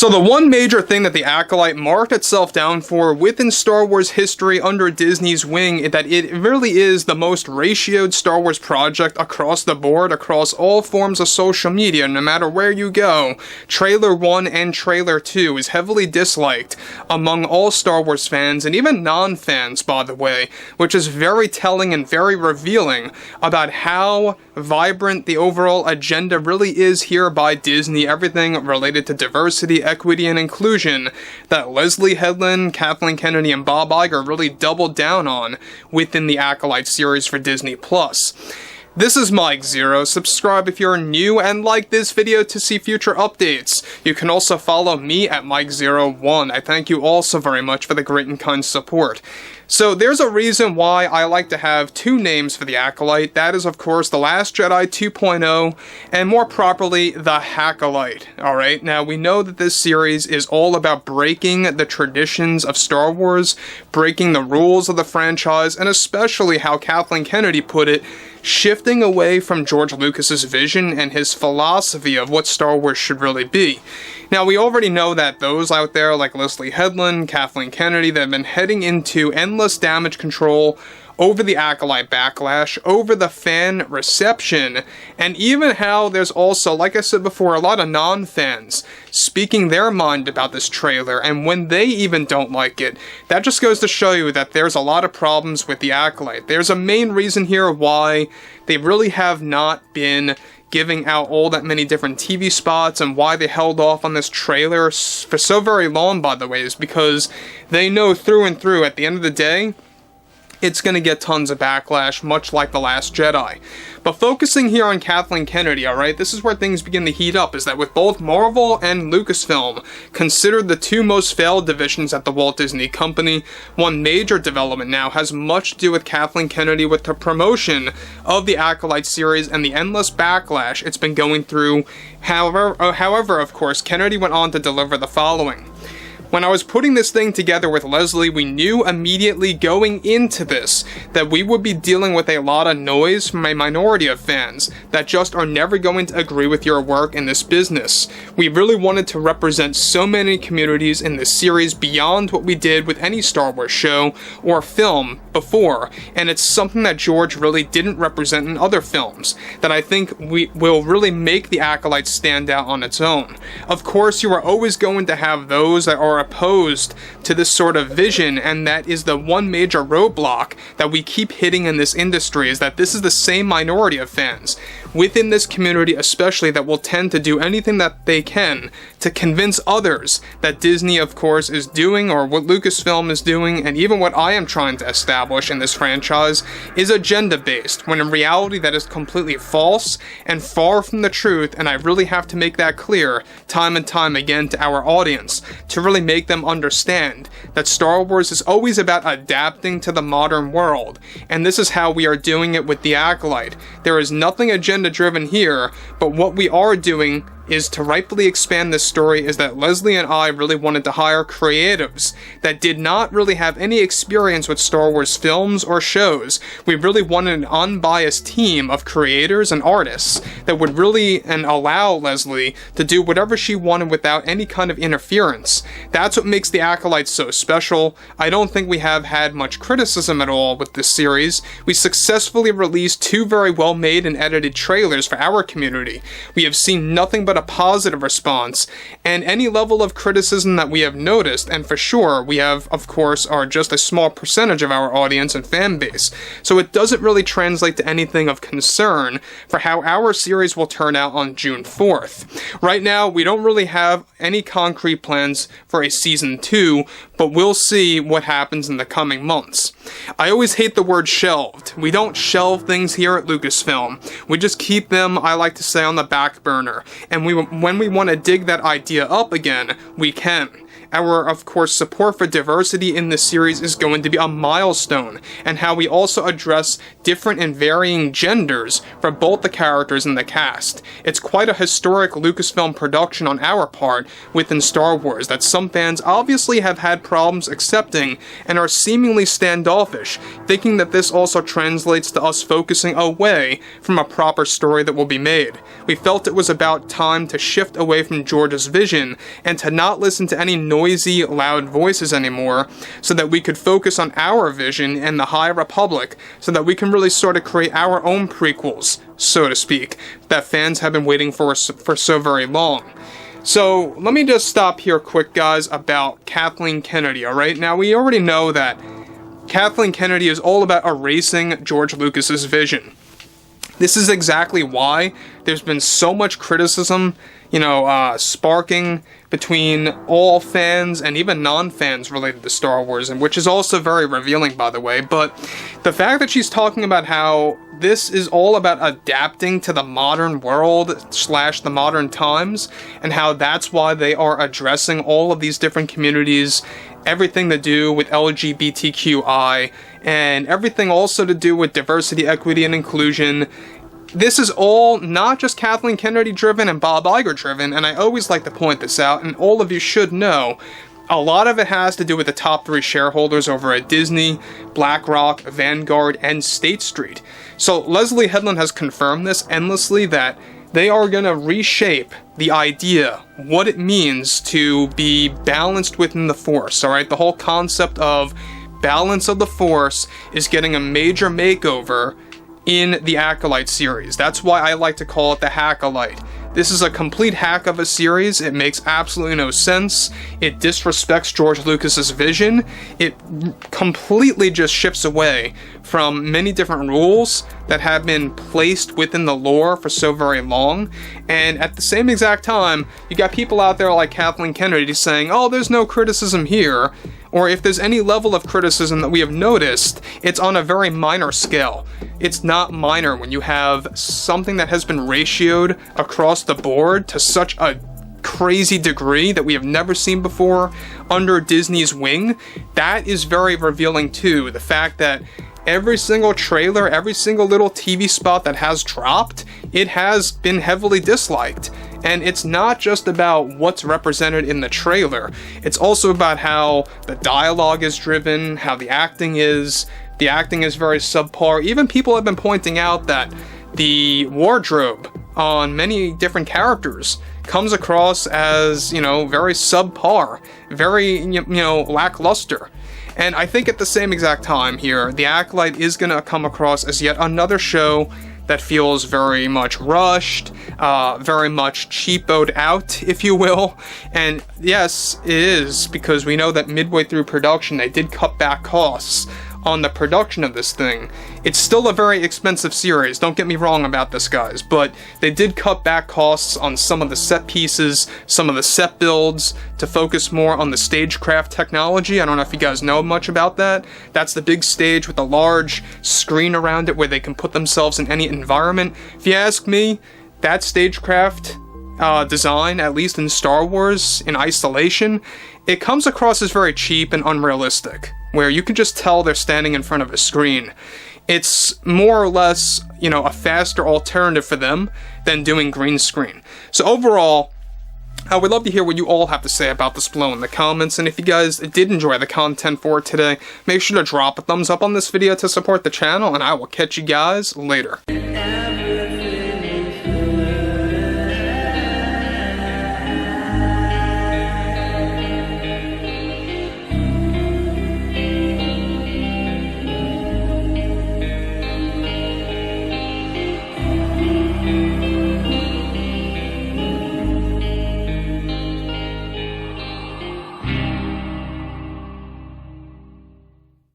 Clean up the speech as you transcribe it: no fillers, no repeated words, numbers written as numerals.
So the one major thing that the Acolyte marked itself down for within Star Wars history under Disney's wing is that it really is the most ratioed Star Wars project across the board, across all forms of social media, no matter where you go. Trailer 1 and Trailer 2 is heavily disliked among all Star Wars fans, and even non-fans, by the way, which is very telling and very revealing about how vibrant the overall agenda really is here by Disney, everything related to diversity, equity, and inclusion that Leslye Headland, Kathleen Kennedy, and Bob Iger really doubled down on within the Acolyte series for Disney+. This is Mike Zero. Subscribe if you're new and like this video to see future updates. You can also follow me at Mike01. I thank you all so very much for the great and kind support. So there's a reason why I like to have two names for the Acolyte. That is, of course, The Last Jedi 2.0, and more properly, The Hackolyte. Alright, now we know that this series is all about breaking the traditions of Star Wars, breaking the rules of the franchise, and especially how Kathleen Kennedy put it, shifting away from George Lucas's vision and his philosophy of what Star Wars should really be. Now, we already know that those out there like Leslye Headland, Kathleen Kennedy, that have been heading into endless damage control over the Acolyte Backlash, over the fan reception, and even how there's also, like I said before, a lot of non-fans speaking their mind about this trailer, and when they even don't like it, that just goes to show you that there's a lot of problems with the Acolyte. There's a main reason here why they really have not been giving out all that many different TV spots, and why they held off on this trailer for so very long, by the way, is because they know through and through, at the end of the day, it's going to get tons of backlash, much like The Last Jedi. But focusing here on Kathleen Kennedy, alright, this is where things begin to heat up, is that with both Marvel and Lucasfilm considered the two most failed divisions at the Walt Disney Company, one major development now has much to do with Kathleen Kennedy with the promotion of the Acolyte series and the endless backlash it's been going through. However, of course, Kennedy went on to deliver the following. When I was putting this thing together with Leslye, we knew immediately going into this that we would be dealing with a lot of noise from a minority of fans that just are never going to agree with your work in this business. We really wanted to represent so many communities in this series beyond what we did with any Star Wars show or film before, and it's something that George really didn't represent in other films that I think will really make the Acolyte stand out on its own. Of course, you are always going to have those that are opposed to this sort of vision, and that is the one major roadblock that we keep hitting in this industry, is that this is the same minority of fans within this community especially that will tend to do anything that they can to convince others that Disney, of course, is doing, or what Lucasfilm is doing, and even what I am trying to establish in this franchise is agenda-based, when in reality that is completely false and far from the truth, and I really have to make that clear time and time again to our audience to really make them understand that Star Wars is always about adapting to the modern world, and this is how we are doing it with the Acolyte. There is nothing agenda-driven here, but what we are doing is to rightfully expand this story is that Leslye and I really wanted to hire creatives that did not really have any experience with Star Wars films or shows. We really wanted an unbiased team of creators and artists that would really allow Leslye to do whatever she wanted without any kind of interference. That's what makes the Acolyte so special. I don't think we have had much criticism at all with this series. We successfully released two very well made and edited trailers for our community. We have seen nothing but a positive response, and any level of criticism that we have noticed, and for sure we have, of course, are just a small percentage of our audience and fan base, so it doesn't really translate to anything of concern for how our series will turn out on June 4th. Right now, we don't really have any concrete plans for a season 2, but we'll see what happens in the coming months. I always hate the word shelved. We don't shelve things here at Lucasfilm. We just keep them, I like to say, on the back burner, and when we want to dig that idea up again, we can. our, of course, support for diversity in this series is going to be a milestone, and how we also address different and varying genders for both the characters in the cast. It's quite a historic Lucasfilm production on our part within Star Wars that some fans obviously have had problems accepting and are seemingly standoffish, thinking that this also translates to us focusing away from a proper story that will be made. We felt it was about time to shift away from George's vision and to not listen to any noisy, loud voices anymore, so that we could focus on our vision and the High Republic, so that we can really sort of create our own prequels, so to speak, that fans have been waiting for so very long. So, let me just stop here quick, guys, about Kathleen Kennedy, alright? Now, we already know that Kathleen Kennedy is all about erasing George Lucas's vision. This is exactly why there's been so much criticism, sparking between all fans and even non-fans related to Star Wars, and which is also very revealing, by the way. But the fact that she's talking about how this is all about adapting to the modern world / the modern times, and how that's why they are addressing all of these different communities, everything to do with LGBTQI, and everything also to do with diversity, equity, and inclusion. This is all not just Kathleen Kennedy driven and Bob Iger driven, and I always like to point this out, and all of you should know, a lot of it has to do with the top 3 shareholders over at Disney, BlackRock, Vanguard, and State Street. So Leslye Headland has confirmed this endlessly, that they are going to reshape the idea, what it means to be balanced within the Force, alright? The whole concept of balance of the Force is getting a major makeover in the Acolyte series. That's why I like to call it the Hackolyte. This is a complete hack of a series. It makes absolutely no sense. It disrespects George Lucas's vision. It completely just shifts away from many different rules that have been placed within the lore for so very long. And at the same exact time, you got people out there like Kathleen Kennedy saying, oh, there's no criticism here. Or if there's any level of criticism that we have noticed, it's on a very minor scale. It's not minor when you have something that has been ratioed across the board to such a crazy degree that we have never seen before under Disney's wing. That is very revealing too. The fact that every single trailer, every single little TV spot that has dropped, it has been heavily disliked. And it's not just about what's represented in the trailer, it's also about how the dialogue is driven, how the acting is. The acting is very subpar. Even people have been pointing out that the wardrobe on many different characters comes across as, very subpar, very, lackluster. And I think at the same exact time here, The Acolyte is going to come across as yet another show that feels very much rushed, very much cheapoed out, if you will. And yes, it is, because we know that midway through production, they did cut back costs on the production of this thing. It's still a very expensive series, don't get me wrong about this, guys, but they did cut back costs on some of the set pieces, some of the set builds, to focus more on the stagecraft technology. I don't know if you guys know much about that. That's the big stage with a large screen around it where they can put themselves in any environment. If you ask me, that stagecraft design, at least in Star Wars, in isolation, it comes across as very cheap and unrealistic, where you can just tell they're standing in front of a screen. It's more or less, a faster alternative for them than doing green screen. So overall, I would love to hear what you all have to say about this below in the comments, and if you guys did enjoy the content for today, make sure to drop a thumbs up on this video to support the channel, and I will catch you guys later.